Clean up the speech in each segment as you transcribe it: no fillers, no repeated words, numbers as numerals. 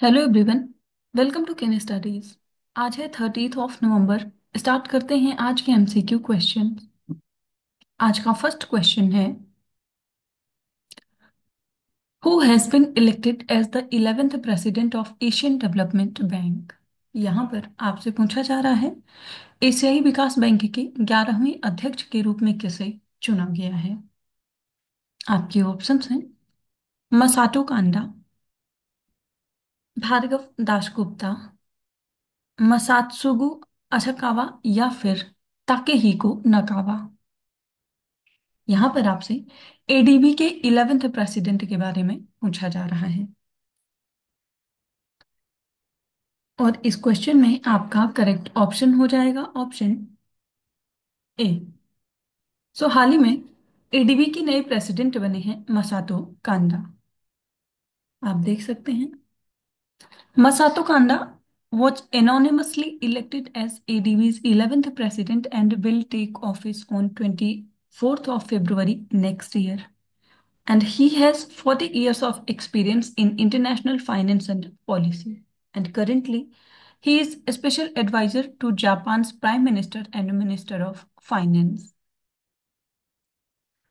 Hello everyone. Welcome to Ken Studies. आज है 30 नवंबर। Start करते हैं आज के एमसीक्यू क्वेश्चन। आज का फर्स्ट क्वेश्चन है, who has been elected as the 11th president of Asian Development Bank. यहाँ पर आपसे पूछा जा रहा है, एशियाई विकास बैंक के 11वें अध्यक्ष के रूप में किसे चुना गया है। आपके ऑप्शंस हैं मसाटो कांडा, भार्गव दासगुप्ता, मसात्सुगु अशाकावा या फिर ताकेहिको नकावा। यहाँ पर आपसे एडीबी के 11th प्रेसिडेंट के बारे में पूछा जा रहा है और इस क्वेश्चन में आपका करेक्ट ऑप्शन हो जाएगा ऑप्शन ए। हाल ही में एडीबी के नए प्रेसिडेंट बने हैं मसातो कांडा। आप देख सकते हैं मसातो Kanda was anonymously elected as ADB's 11th president and will take office on 24th of February next year. And he has 40 years of experience in international finance and policy. And currently, he is a special advisor to Japan's Prime Minister and Minister of Finance.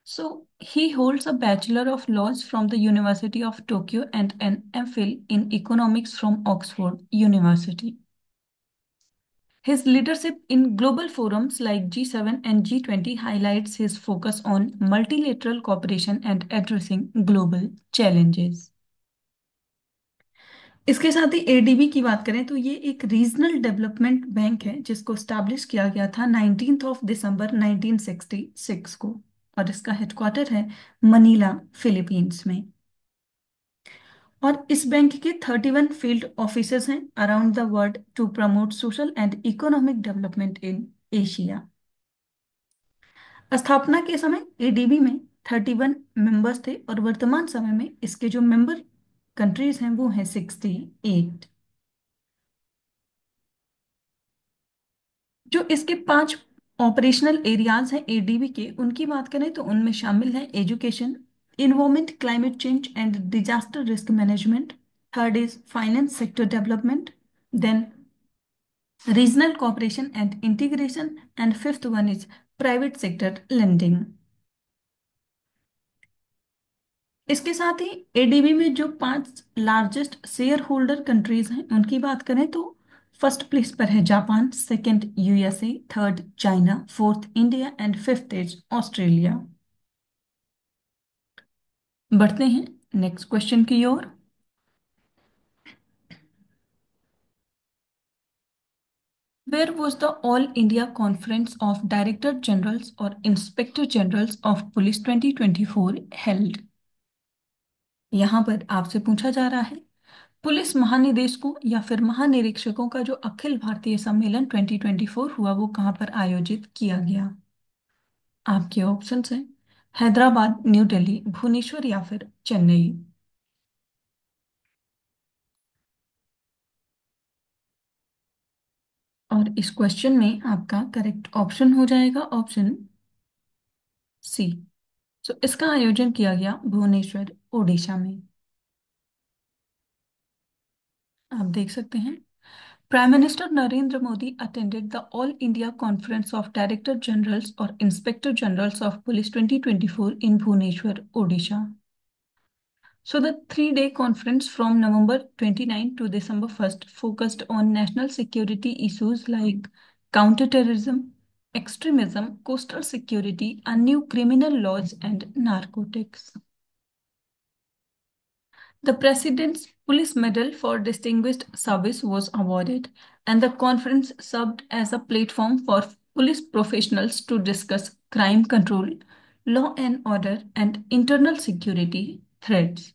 So, he holds a Bachelor of Laws from the University of Tokyo and an MPhil in Economics from Oxford University. His leadership in global forums like G7 and G20 highlights his focus on multilateral cooperation and addressing global challenges. इसके साथ ही ADB की बात करें तो ये एक regional development bank है जिसको स्टैब्लिश किया गया था 19 दिसंबर 1966 को और इसका हेडक्वार्टर है मनीला फिलीपींस में। और इस बैंक के 31 फील्ड ऑफिसेज हैं around the world to promote social and economic development in Asia. स्थापना के समय एडीबी में 31 मेंबर्स थे और वर्तमान समय में इसके जो मेंबर कंट्रीज हैं वो हैं 68। जो इसके 5 ऑपरेशनल एरियाज हैं एडीबी के, उनकी बात करें तो उनमें शामिल है education, environment, climate change and disaster risk management. Third is finance sector development, then regional cooperation and integration and fifth one is private sector lending. इसके साथ ही एडीबी में जो 5 लार्जेस्ट शेयर होल्डर कंट्रीज हैं उनकी बात करें तो फर्स्ट प्लेस पर है Japan, second USA, third China, fourth India and fifth is Australia. बढ़ते हैं नेक्स्ट क्वेश्चन की ओर। Where was the All India conference of director generals और inspector generals of police 2024 held. यहाँ पर आपसे पूछा जा रहा है, पुलिस महानिदेशकों या फिर महानिरीक्षकों का जो अखिल भारतीय सम्मेलन 2024 हुआ वो कहाँ पर आयोजित किया गया। आपके ऑप्शंस हैं हैदराबाद, न्यू दिल्ली, भुवनेश्वर या फिर चेन्नई। और इस क्वेश्चन में आपका करेक्ट ऑप्शन हो जाएगा ऑप्शन सी। इसका आयोजन किया गया भुवनेश्वर, ओडिशा में। आप देख सकते हैं prime minister Narendra Modi attended the All India conference of director generals और inspector generals of police 2024 in Bhubaneswar, Odisha. The 3-day conference from November 29 to December 1st focused on national security issues like counterterrorism, extremism, coastal security, and new criminal laws and narcotics. The President's Police Medal for Distinguished Service was awarded, and the conference served as a platform for police professionals to discuss crime control, law and order, and internal security threats.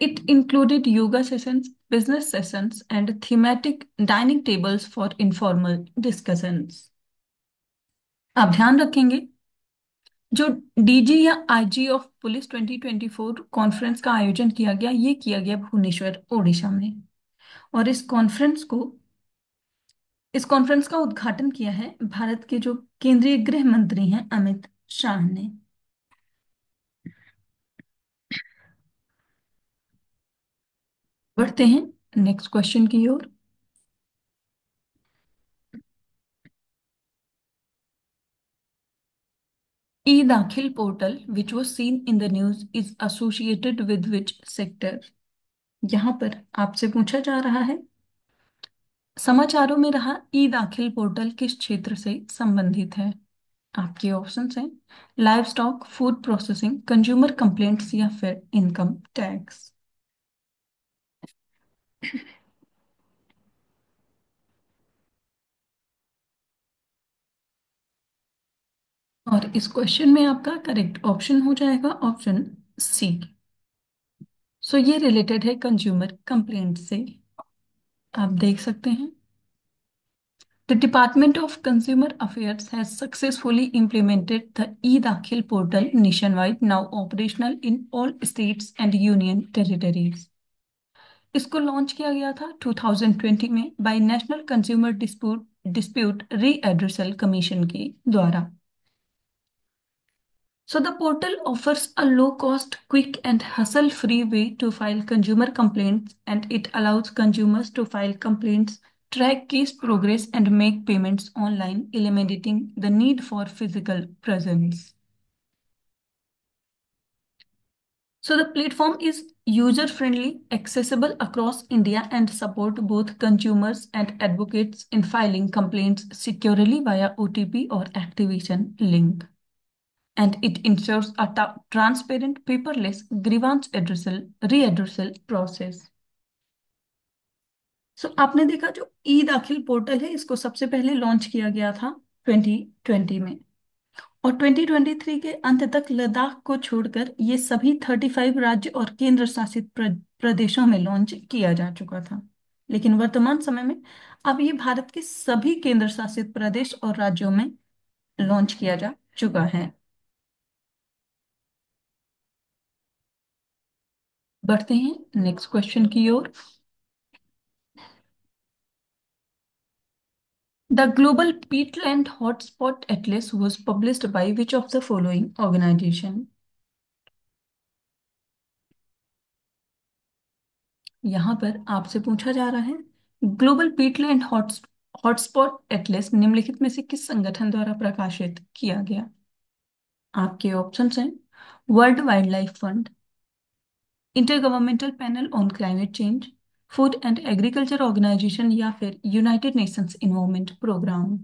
It included yoga sessions, business sessions, and thematic dining tables for informal discussions. आप ध्यान रखेंगे जो DG या IG of police 2024 conference का आयोजन किया गया, ये किया गया भुवनेश्वर, ओडिशा में। और इस कॉन्फ्रेंस का उद्घाटन किया है भारत के जो केंद्रीय गृह मंत्री हैं अमित शाह ने। बढ़ते हैं नेक्स्ट क्वेश्चन की ओर। ई दाखिल portal which was seen in the news is associated with which sector? यहाँ पर आपसे पूछा जा रहा है, समाचारों में रहा ई दाखिल पोर्टल किस क्षेत्र से संबंधित है? आपके ऑप्शंस हैं live stock, food processing, consumer complaints या फिर इनकम टैक्स। और इस क्वेश्चन में आपका करेक्ट ऑप्शन हो जाएगा ऑप्शन सी। सो ये रिलेटेड है कंज्यूमर कंप्लेंट से। आप देख सकते हैं The Department of Consumer Affairs has successfully implemented the e-Dakhil portal nationwide, now operational in all states and union territories. इसको लॉन्च किया गया था 2020 में by National Consumer Dispute Redressal Commission के द्वारा। So the portal offers a low cost, quick and hassle free way to file consumer complaints, and it allows consumers to file complaints, track case progress and make payments online, eliminating the need for physical presence. So the platform is user friendly, accessible across India and support both consumers and advocates in filing complaints securely via OTP or activation link. And it ensures a transparent, paperless grievance readdressal process. सो आपने देखा जो ई दाखिल portal है इसको सबसे पहले launch किया गया था 2020 में, और 2023 के अंत तक लद्दाख को छोड़कर ये सभी 35 राज्य और केंद्र शासित प्रदेशों में लॉन्च किया जा चुका था। लेकिन वर्तमान समय में अब ये भारत के सभी केंद्र शासित प्रदेश और राज्यों में लॉन्च किया जा चुका है। बढ़ते हैं नेक्स्ट क्वेश्चन की ओर। The Global Peatland Hotspot Atlas was published by which of the following organization? यहाँ पर आपसे पूछा जा रहा है ग्लोबल पीटलैंड हॉटस्पॉट एटलस निम्नलिखित में से किस संगठन द्वारा प्रकाशित किया गया? आपके ऑप्शंस हैं world wildlife fund, intergovernmental panel on climate change, food and agriculture organisation या फिर यूनाइटेड नेशंस इन्वायरमेंट प्रोग्राम।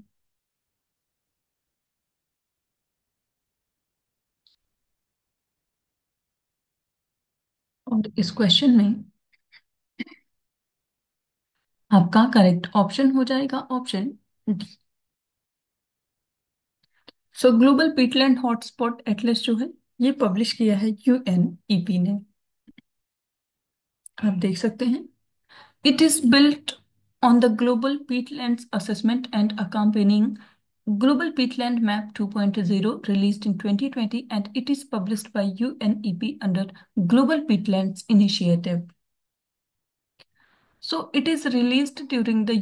और इस क्वेश्चन में आपका करेक्ट ऑप्शन हो जाएगा ऑप्शन डी। सो ग्लोबल पीटलैंड हॉटस्पॉट एटलस जो है ये पब्लिश किया है यूएनईपी ने। आप देख सकते हैं it is built on the global peatlands assessment and accompanying Global Peatland Map 2.0 released in 2020, and it is published by UNEP under Global Peatlands Initiative. So it is released during the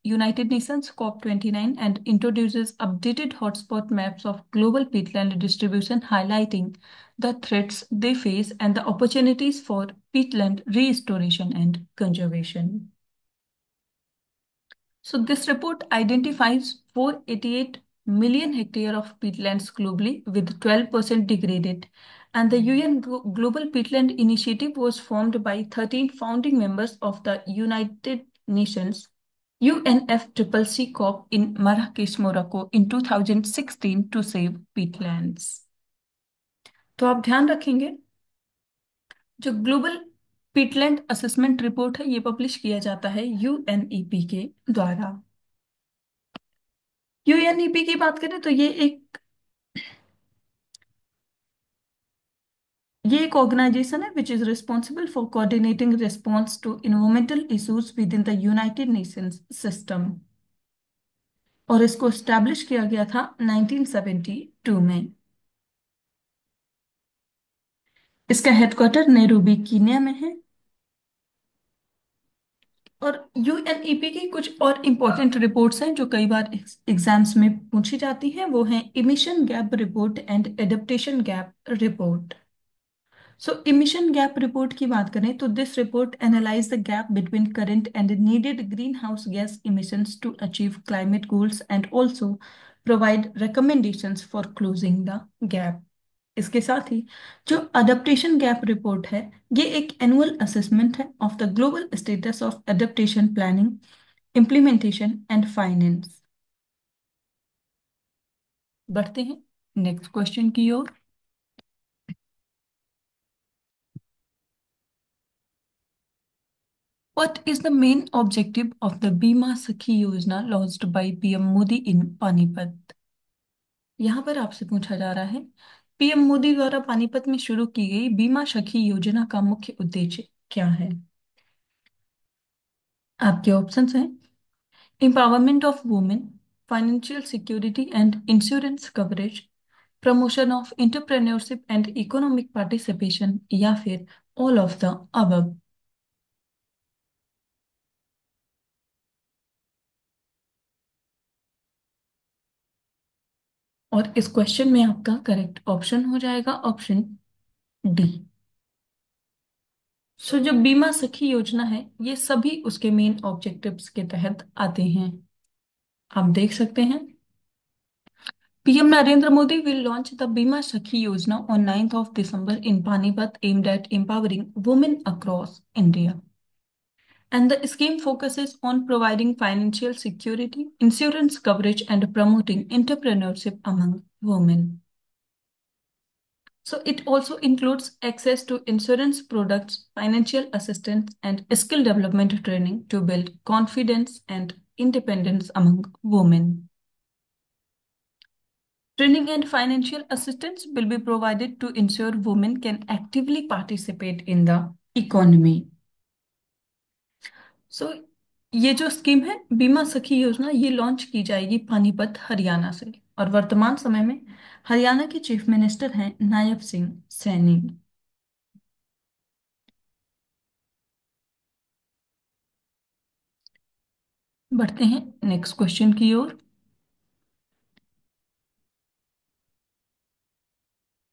United Nations COP29 and introduces updated hotspot maps of global peatland distribution, highlighting the threats they face and the opportunities for peatland restoration and conservation. So this report identifies 488 million hectare of peatlands globally with 12% degraded, and the UN Global Peatland Initiative was formed by 13 founding members of the United Nations UNFCCC COP in Marrakech, Morocco in 2016 to save peatlands. तो आप ध्यान रखेंगे जो global Peatland assessment report है ये publish किया जाता है यूएनईपी के द्वारा। यूएनईपी की बात करें तो ये एक ऑर्गेनाइजेशन है which is responsible for coordinating response to environmental issues within the united nations system, और इसको स्टैब्लिश किया गया था 1972 में। इसका हेडक्वार्टर नैरोबी कीनिया में है। और यूएनईपी की कुछ और इंपॉर्टेंट रिपोर्ट्स हैं जो कई बार एग्जाम्स में पूछी जाती हैं, वो हैं emission gap report and adaptation gap report. So emission gap report की बात करें तो this report analyse the gap between current and needed greenhouse gas emissions to achieve climate goals and also provide recommendations for closing the gap. इसके साथ ही जो adaptation gap report है, ये एक एनुअल असेसमेंट है of the global status of adaptation planning, implementation and finance. बढ़ते हैं next question की ओर। What is the main objective of the Bima Sakhi Yojana launched by PM Modi in Panipat? यहाँ पर आपसे पूछा जा रहा है, पीएम मोदी द्वारा पानीपत में शुरू की गई बीमा सखी योजना का मुख्य उद्देश्य क्या है? आपके ऑप्शंस हैं empowerment of women, financial security and insurance coverage, promotion of entrepreneurship and economic participation, या फिर all of the above। और इस क्वेश्चन में आपका करेक्ट ऑप्शन हो जाएगा ऑप्शन डी। सो जो बीमा सखी योजना है, ये सभी उसके मेन ऑब्जेक्टिव्स के तहत आते हैं। आप देख सकते हैं, PM Narendra Modi will launch the बीमा सखी योजना on 9th of December in Panipat, aimed at empowering women across India. And the scheme focuses on providing financial security, insurance coverage, and promoting entrepreneurship among women. So it also includes access to insurance products, financial assistance, and skill development training to build confidence and independence among women. Training and financial assistance will be provided to ensure women can actively participate in the economy. सो ये जो scheme है बीमा सखी योजना, ये launch की जाएगी पानीपत हरियाणा से, और वर्तमान समय में हरियाणा के चीफ मिनिस्टर हैं नायब सिंह सैनी। बढ़ते हैं नेक्स्ट क्वेश्चन की ओर।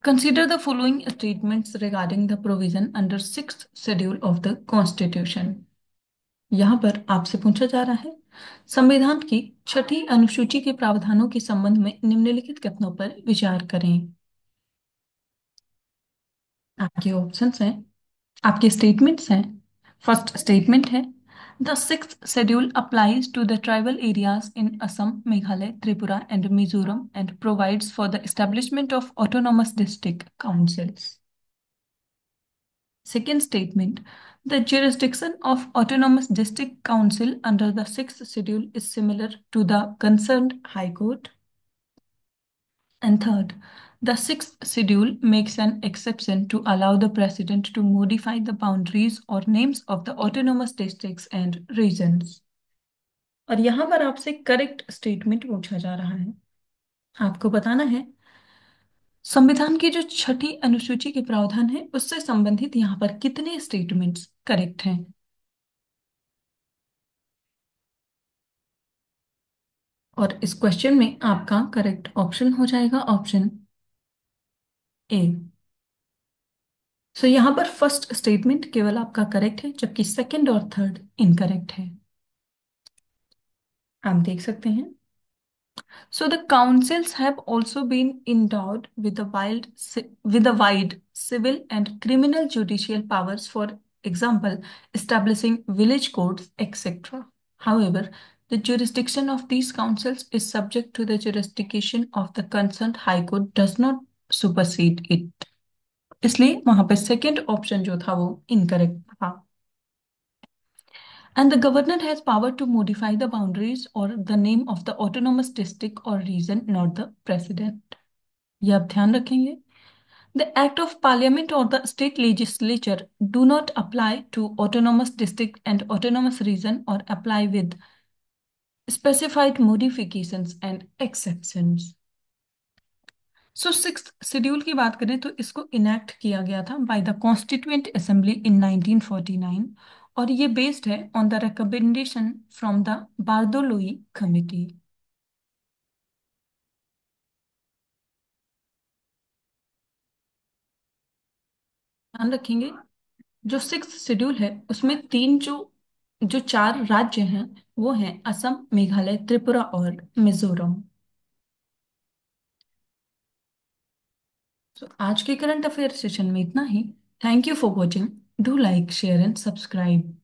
Consider the following statements regarding the provision under sixth schedule of the constitution. यहाँ पर आपसे पूछा जा रहा है, संविधान की छठी अनुसूची के प्रावधानों के संबंध में निम्नलिखित कथनों पर विचार करें। आपके ऑप्शंस हैं, आपके स्टेटमेंट्स हैं। फर्स्ट स्टेटमेंट है, the sixth schedule applies to the tribal areas in Assam, Meghalaya, Tripura and Mizoram and provides for the establishment of autonomous district councils. Second statement, the jurisdiction of Autonomous District Council under the sixth schedule is similar to the concerned High Court. And third, the sixth schedule makes an exception to allow the President to modify the boundaries or names of the autonomous districts and regions. और यहाँ पर आपसे correct statement पूछा जा रहा है, आपको बताना है संविधान की जो छठी अनुसूची के प्रावधान है उससे संबंधित यहाँ पर कितने स्टेटमेंट्स करेक्ट हैं। और इस क्वेश्चन में आपका करेक्ट ऑप्शन हो जाएगा ऑप्शन ए। सो यहाँ पर फर्स्ट स्टेटमेंट केवल आपका करेक्ट है, जबकि सेकंड और थर्ड इनकरेक्ट है। आप देख सकते हैं, so the councils have also been endowed with a wide civil and criminal judicial powers, for example establishing village courts etc. However, the jurisdiction of these councils is subject to the jurisdiction of the concerned high court, does not supersede it। इसलिए वहां पे second option जो था वो incorrect था। And the governor has power to modify the boundaries or the name of the autonomous district or region, not the president। ये आप ध्यान रखेंगे। The Act of Parliament or the state legislature do not apply to autonomous district and autonomous region, or apply with specified modifications and exceptions। So sixth schedule की बात करें तो इसको enact किया गया था by the constituent assembly in 1949, और ये बेस्ड है on the recommendation from the Bordoloi committee. ध्यान रखेंगे। जो सिक्स शेड्यूल है उसमें तीन जो जो चार राज्य हैं वो हैं असम, मेघालय, त्रिपुरा और मिजोरम। तो आज के करंट अफेयर सेशन में इतना ही। Thank you for watching. Do like, share and subscribe.